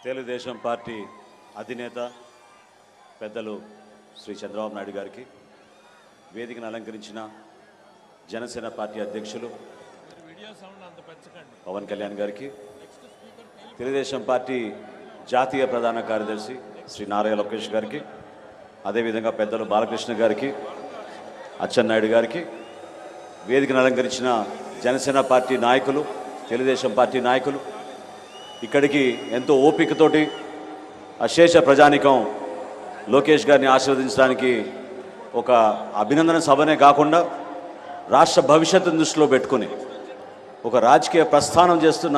Telugu Desam party అధినేత పెద్దలు శ్రీ చంద్రబాబు నాయుడు గారికి, వేదికను అలంకరించిన జనసేన పార్టీ అధ్యక్షులు పవన్ కళ్యాణ్ గారికి, తెలుగుదేశం పార్టీ జాతీయ ప్రధాన కార్యదర్శి శ్రీ నారా లోకేష్ గారికి, అదేవిధంగా పెద్దలు బాలకృష్ణ గారికి, అచ్చెన్నాయుడు గారికి, వేదికను అలంకరించిన జనసేన పార్టీ నాయకులు, తెలుగుదేశం పార్టీ నాయకులు, ఇక్కడికి ఎంతో ఓపికతోటి అశేష ప్రజానికం లోకేష్ గారిని ఆశీర్వదించడానికి ఒక అభినందన సభనే కాకుండా రాష్ట్ర భవిష్యత్తును దృష్టిలో పెట్టుకుని ఒక రాజకీయ ప్రస్థానం చేస్తున్న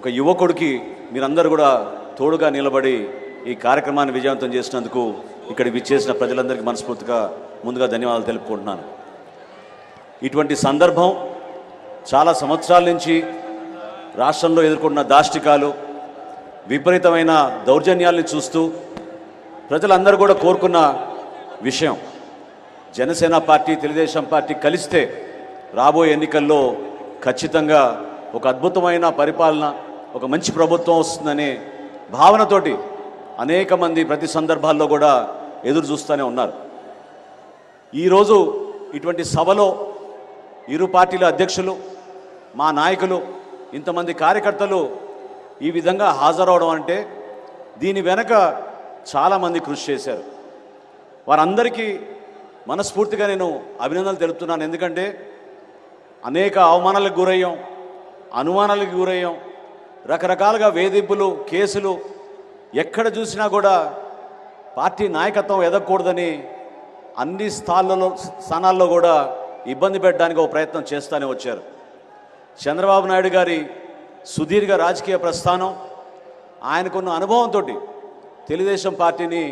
ఒక యువకుడికి మీరందరూ కూడా తోడుగా నిలబడి ఈ కార్యక్రమాన్ని విజయవంతం చేసినందుకు ఇక్కడికి విచ్చేసిన ప్రజలందరికీ మనస్ఫూర్తిగా ముందుగా ధన్యవాదాలు తెలుపుకుంటున్నాను. ఇటువంటి సందర్భం చాలా సంవత్సరాల నుంచి రాష్ట్రంలో ఎదుర్కొన్న దాష్టికాలు, విపరీతమైన దౌర్జన్యాల్ని చూస్తూ ప్రజలందరూ కూడా కోరుకున్న విషయం, జనసేన పార్టీ తెలుగుదేశం పార్టీ కలిస్తే రాబోయే ఎన్నికల్లో ఖచ్చితంగా ఒక అద్భుతమైన పరిపాలన, ఒక మంచి ప్రభుత్వం వస్తుందనే భావనతోటి అనేక మంది ప్రతి సందర్భాల్లో కూడా ఎదురు చూస్తూనే ఉన్నారు. ఈరోజు ఇటువంటి సభలో ఇరు పార్టీల అధ్యక్షులు, మా నాయకులు, ఇంతమంది కార్యకర్తలు ఈ విధంగా హాజరవడం అంటే దీని వెనక చాలామంది కృషి చేశారు. వారందరికీ మనస్ఫూర్తిగా నేను అభినందనలు తెలుపుతున్నాను. ఎందుకంటే అనేక అవమానాలకు గురయ్యాం, అనుమానాలకు గురయ్యాం, రకరకాలుగా వేధింపులు, కేసులు, ఎక్కడ చూసినా కూడా పార్టీ నాయకత్వం ఎదగకూడదని అన్ని స్థానాల్లో కూడా ఇబ్బంది పెట్టడానికి ఒక ప్రయత్నం చేస్తూనే వచ్చారు. చంద్రబాబు నాయుడు గారి సుదీర్ఘ రాజకీయ ప్రస్థానం, ఆయనకున్న అనుభవంతో తెలుగుదేశం పార్టీని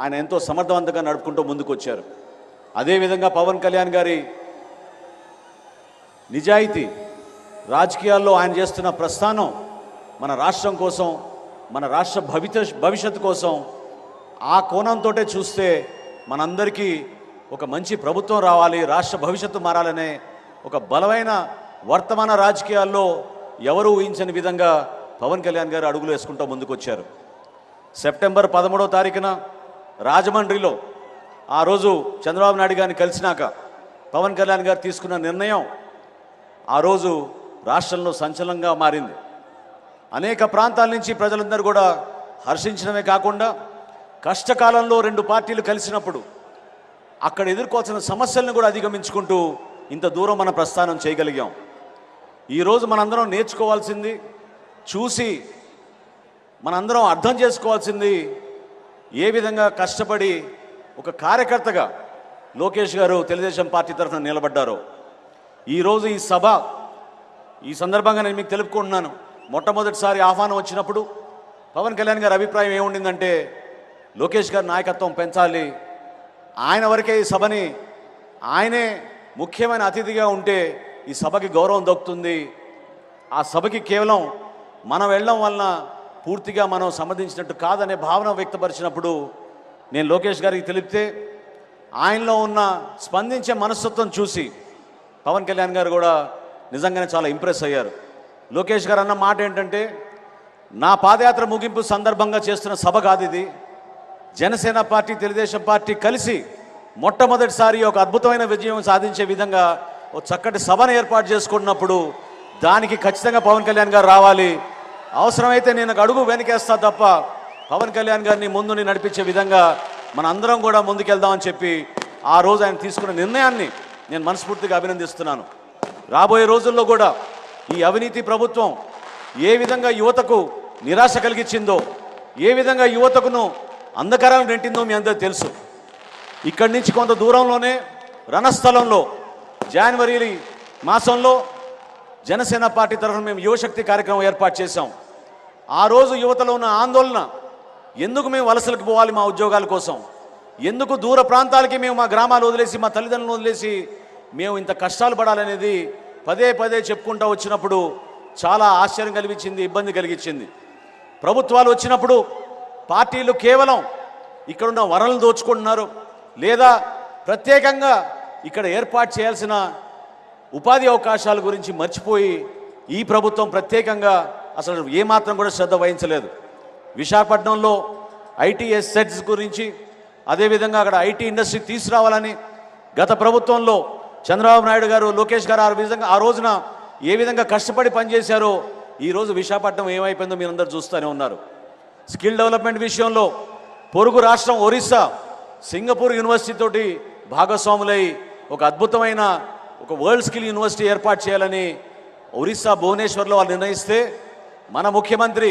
ఆయన ఎంతో సమర్థవంతంగా నడుపుకుంటూ ముందుకు వచ్చారు. అదేవిధంగా పవన్ కళ్యాణ్ గారి నిజాయితీ, రాజకీయాల్లో ఆయన చేస్తున్న ప్రస్థానం మన రాష్ట్రం కోసం, మన రాష్ట్ర భవిష్యత్తు కోసం, ఆ కోణంతో చూస్తే మనందరికీ ఒక మంచి ప్రభుత్వం రావాలి, రాష్ట్ర భవిష్యత్తు మారాలనే ఒక బలమైన వర్తమాన రాజకీయాల్లో ఎవరు ఊహించని విధంగా పవన్ కళ్యాణ్ గారు అడుగులు వేసుకుంటూ ముందుకు వచ్చారు. సెప్టెంబర్ 13వ తారీఖున రాజమండ్రిలో ఆ రోజు చంద్రబాబు నాయుడు గారిని కలిసినాక పవన్ కళ్యాణ్ గారు తీసుకున్న నిర్ణయం ఆ రోజు రాష్ట్రంలో సంచలనంగా మారింది. అనేక ప్రాంతాల నుంచి ప్రజలందరూ కూడా హర్షించడమే కాకుండా కష్టకాలంలో రెండు పార్టీలు కలిసినప్పుడు అక్కడ ఎదుర్కోవాల్సిన సమస్యలను కూడా అధిగమించుకుంటూ ఇంత దూరం మన ప్రస్థానం చేయగలిగాం. ఈరోజు మనందరం నేర్చుకోవాల్సింది, చూసి మనందరం అర్థం చేసుకోవాల్సింది, ఏ విధంగా కష్టపడి ఒక కార్యకర్తగా లోకేష్ గారు తెలుగుదేశం పార్టీ తరఫున నిలబడ్డారో. ఈరోజు ఈ సభ, ఈ సందర్భంగా నేను మీకు తెలుపుకుంటున్నాను. మొట్టమొదటిసారి ఆహ్వానం వచ్చినప్పుడు పవన్ కళ్యాణ్ గారి అభిప్రాయం ఏముండిందంటే లోకేష్ గారి నాయకత్వం పెంచాలి, ఆయన వరకే ఈ సభని, ఆయనే ముఖ్యమైన అతిథిగా ఉంటే ఈ సభకి గౌరవం దక్కుతుంది, ఆ సభకి కేవలం మనం వెళ్ళడం వలన పూర్తిగా మనం సంబంధించినట్టు కాదనే భావన వ్యక్తపరిచినప్పుడు నేను లోకేష్ గారికి తెలిపితే ఆయనలో ఉన్న స్పందించే మనస్తత్వం చూసి పవన్ కళ్యాణ్ గారు కూడా నిజంగానే చాలా ఇంప్రెస్ అయ్యారు. లోకేష్ గారు అన్న మాట ఏంటంటే, నా పాదయాత్ర ముగింపు సందర్భంగా చేస్తున్న సభ కాదు ఇది, జనసేన పార్టీ తెలుగుదేశం పార్టీ కలిసి మొట్టమొదటిసారి ఒక అద్భుతమైన విజయం సాధించే విధంగా ఒక చక్కటి సభను ఏర్పాటు చేసుకున్నప్పుడు దానికి ఖచ్చితంగా పవన్ కళ్యాణ్ గారు రావాలి, అవసరమైతే నేను అడుగు వెనకేస్తా తప్ప పవన్ కళ్యాణ్ గారిని ముందుని నడిపించే విధంగా మన అందరం కూడా ముందుకెళ్దామని చెప్పి ఆ రోజు ఆయన తీసుకున్న నిర్ణయాన్ని నేను మనస్ఫూర్తిగా అభినందిస్తున్నాను. రాబోయే రోజుల్లో కూడా ఈ అవినీతి ప్రభుత్వం ఏ విధంగా యువతకు నిరాశ కలిగించిందో, ఏ విధంగా యువతకును అంధకారాలు నెట్టిందో మీ అందరూ తెలుసు. ఇక్కడి నుంచి కొంత దూరంలోనే రణస్థలంలో జనవరి మాసంలో జనసేన పార్టీ తరఫున మేము యువశక్తి కార్యక్రమం ఏర్పాటు చేశాం. ఆ రోజు యువతలో ఉన్న ఆందోళన, ఎందుకు మేము వలసలకు పోవాలి మా ఉద్యోగాల కోసం, ఎందుకు దూర ప్రాంతాలకి మేము మా గ్రామాలు వదిలేసి, మా తల్లిదండ్రులను వదిలేసి మేము ఇంత కష్టాలు పడాలనేది పదే పదే చెప్పుకుంటూ వచ్చినప్పుడు చాలా ఆశ్చర్యం కలిగించింది, ఇబ్బంది కలిగించింది. ప్రభుత్వాలు వచ్చినప్పుడు పార్టీలు కేవలం ఇక్కడున్న వనరులు దోచుకుంటున్నారు, లేదా ప్రత్యేకంగా ఇక్కడ ఏర్పాటు చేయాల్సిన ఉపాధి అవకాశాల గురించి మర్చిపోయి ఈ ప్రభుత్వం ప్రత్యేకంగా అసలు ఏమాత్రం కూడా శ్రద్ధ వహించలేదు. విశాఖపట్నంలో ఐటీ ఎస్సెట్స్ గురించి, అదేవిధంగా అక్కడ ఐటీ ఇండస్ట్రీ తీసుకురావాలని గత ప్రభుత్వంలో చంద్రబాబు నాయుడు గారు, లోకేష్ గారు ఆ రోజున ఏ విధంగా కష్టపడి పనిచేశారో ఈరోజు విశాఖపట్నం ఏమైపోయిందో మీరందరూ చూస్తూనే ఉన్నారు. స్కిల్ డెవలప్మెంట్ విషయంలో పొరుగు రాష్ట్రం ఒరిస్సా సింగపూర్ యూనివర్సిటీ తోటి భాగస్వాములై ఒక అద్భుతమైన ఒక వరల్డ్ స్కిల్ యూనివర్సిటీ ఏర్పాటు చేయాలని ఒరిస్సా భువనేశ్వర్లో వాళ్ళు నిర్ణయిస్తే మన ముఖ్యమంత్రి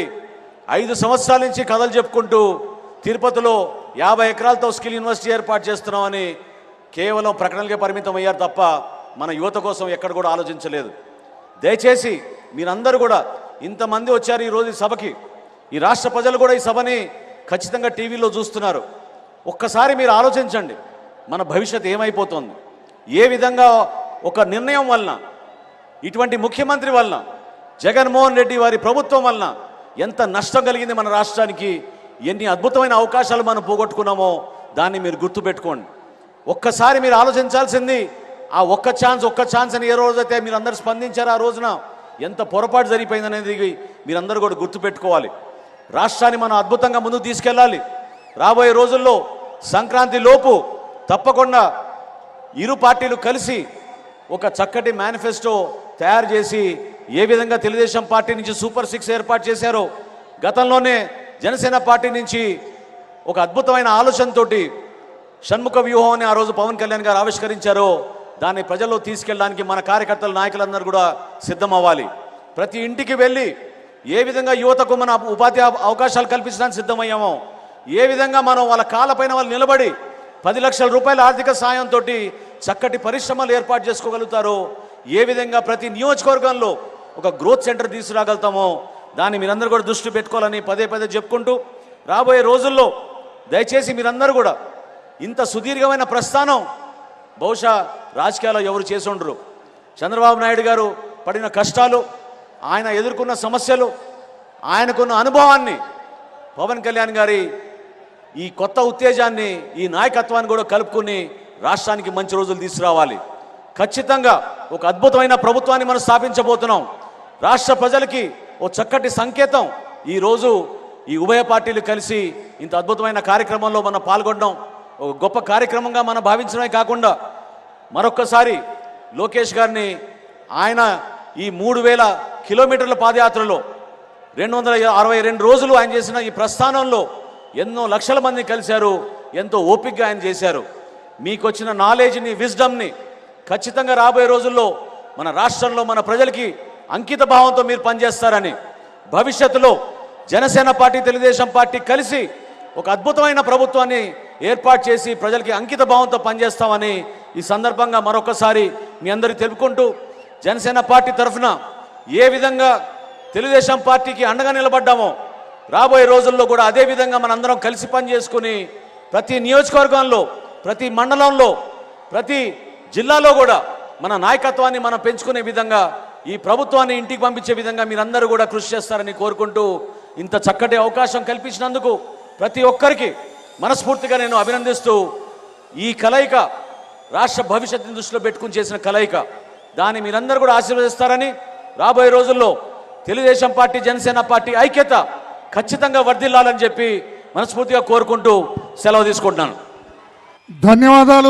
5 సంవత్సరాల నుంచి కథలు చెప్పుకుంటూ తిరుపతిలో 50 ఎకరాలతో స్కిల్ యూనివర్సిటీ ఏర్పాటు చేస్తున్నామని కేవలం ప్రకటనలకే పరిమితం అయ్యారు తప్ప మన యువత కోసం ఎక్కడ కూడా ఆలోచించలేదు. దయచేసి మీరందరూ కూడా ఇంతమంది వచ్చారు ఈరోజు ఈ సభకి, ఈ రాష్ట్ర ప్రజలు కూడా ఈ సభని ఖచ్చితంగా టీవీలో చూస్తున్నారు. ఒక్కసారి మీరు ఆలోచించండి, మన భవిష్యత్ ఏమైపోతుంది, ఏ విధంగా ఒక నిర్ణయం వలన, ఇటువంటి ముఖ్యమంత్రి వలన, జగన్మోహన్ రెడ్డి వారి ప్రభుత్వం వలన ఎంత నష్టం కలిగింది మన రాష్ట్రానికి, ఎన్ని అద్భుతమైన అవకాశాలు మనం పోగొట్టుకున్నామో దాన్ని మీరు గుర్తుపెట్టుకోండి. ఒక్కసారి మీరు ఆలోచించాల్సింది ఆ ఒక్క ఛాన్స్ అని ఏ రోజైతే మీరు అందరూ స్పందించారో ఆ రోజున ఎంత పొరపాటు జరిగిపోయిందనేది మీరందరూ కూడా గుర్తుపెట్టుకోవాలి. రాష్ట్రాన్ని మనం అద్భుతంగా ముందుకు తీసుకెళ్ళాలి. రాబోయే రోజుల్లో సంక్రాంతి లోపు తప్పకుండా ఇరు పార్టీలు కలిసి ఒక చక్కటి మేనిఫెస్టో తయారు చేసి ఏ విధంగా తెలుగుదేశం పార్టీ నుంచి సూపర్ 6 ఏర్పాటు చేశారో, గతంలోనే జనసేన పార్టీ నుంచి ఒక అద్భుతమైన ఆలోచనతోటి షణ్ముఖ వ్యూహం అని ఆ రోజు పవన్ కళ్యాణ్ గారు ఆవిష్కరించారో దాన్ని ప్రజల్లో తీసుకెళ్ళడానికి మన కార్యకర్తలు, నాయకులందరూ కూడా సిద్ధం అవ్వాలి. ప్రతి ఇంటికి వెళ్ళి ఏ విధంగా యువతకు మన ఉపాధి అవకాశాలు కల్పించడానికి సిద్ధమయ్యామో, ఏ విధంగా మనం వాళ్ళ కాళ్ళపైన వాళ్ళు నిలబడి 10 లక్షల రూపాయల ఆర్థిక సాయంతో చక్కటి పరిశ్రమలు ఏర్పాటు చేసుకోగలుగుతారో, ఏ విధంగా ప్రతి నియోజకవర్గంలో ఒక గ్రోత్ సెంటర్ తీసుకురాగలుగుతామో దాన్ని మీరందరూ కూడా దృష్టి పెట్టుకోవాలని పదే చెప్పుకుంటూ, రాబోయే రోజుల్లో దయచేసి మీరందరూ కూడా ఇంత సుదీర్ఘమైన ప్రస్థానం బహుశా రాజకీయాల్లో ఎవరు చేసి ఉండరు. చంద్రబాబు నాయుడు గారు పడిన కష్టాలు, ఆయన ఎదుర్కొన్న సమస్యలు, ఆయనకున్న అనుభవాన్ని పవన్ కళ్యాణ్ గారి ఈ కొత్త ఉత్తేజాన్ని, ఈ నాయకత్వాన్ని కూడా కలుపుకుని రాష్ట్రానికి మంచి రోజులు తీసుకురావాలి. ఖచ్చితంగా ఒక అద్భుతమైన ప్రభుత్వాన్ని మనం స్థాపించబోతున్నాం. రాష్ట్ర ప్రజలకి ఓ చక్కటి సంకేతం ఈరోజు ఈ ఉభయ పార్టీలు కలిసి ఇంత అద్భుతమైన కార్యక్రమంలో మనం పాల్గొనడం ఒక గొప్ప కార్యక్రమంగా మనం భావించడమే కాకుండా, మరొక్కసారి లోకేష్ గారిని ఆయన ఈ 3000 కిలోమీటర్ల పాదయాత్రలో 262 రోజులు ఆయన చేసిన ఈ ప్రస్థానంలో ఎన్నో లక్షల మంది కలిశారు, ఎంతో ఓపికగా ఆయన చేశారు. మీకు వచ్చిన నాలెడ్జ్ని, విజ్డమ్ని ఖచ్చితంగా రాబోయే రోజుల్లో మన రాష్ట్రంలో మన ప్రజలకి అంకిత భావంతో మీరు పనిచేస్తారని, భవిష్యత్తులో జనసేన పార్టీ, తెలుగుదేశం పార్టీ కలిసి ఒక అద్భుతమైన ప్రభుత్వాన్ని ఏర్పాటు చేసి ప్రజలకి అంకిత భావంతో పనిచేస్తామని ఈ సందర్భంగా మరొకసారి మీ అందరికీ తెలుపుకుంటూ, జనసేన పార్టీ తరఫున ఏ విధంగా తెలుగుదేశం పార్టీకి అండగా నిలబడ్డామో రాబోయే రోజుల్లో కూడా అదే విధంగా మనందరం కలిసి పనిచేసుకుని ప్రతి నియోజకవర్గంలో, ప్రతి మండలంలో, ప్రతి జిల్లాలో కూడా మన నాయకత్వాన్ని మనం పెంచుకునే విధంగా, ఈ ప్రభుత్వాన్ని ఇంటికి పంపించే విధంగా మీరందరూ కూడా కృషి చేస్తారని కోరుకుంటూ, ఇంత చక్కటి అవకాశం కల్పించినందుకు ప్రతి ఒక్కరికి మనస్ఫూర్తిగా నేను అభినందిస్తూ, ఈ కలయిక రాష్ట్ర భవిష్యత్తుని దృష్టిలో పెట్టుకుని చేసిన కలయిక, దాన్ని మీరందరూ కూడా ఆశీర్వదిస్తారని, రాబోయే రోజుల్లో తెలుగుదేశం పార్టీ, జనసేన పార్టీ ఐక్యత ఖచ్చితంగా వర్ధిల్లాలని చెప్పి మనస్ఫూర్తిగా కోరుకుంటూ సెలవు తీసుకుంటున్నాను. ధన్యవాదాలు.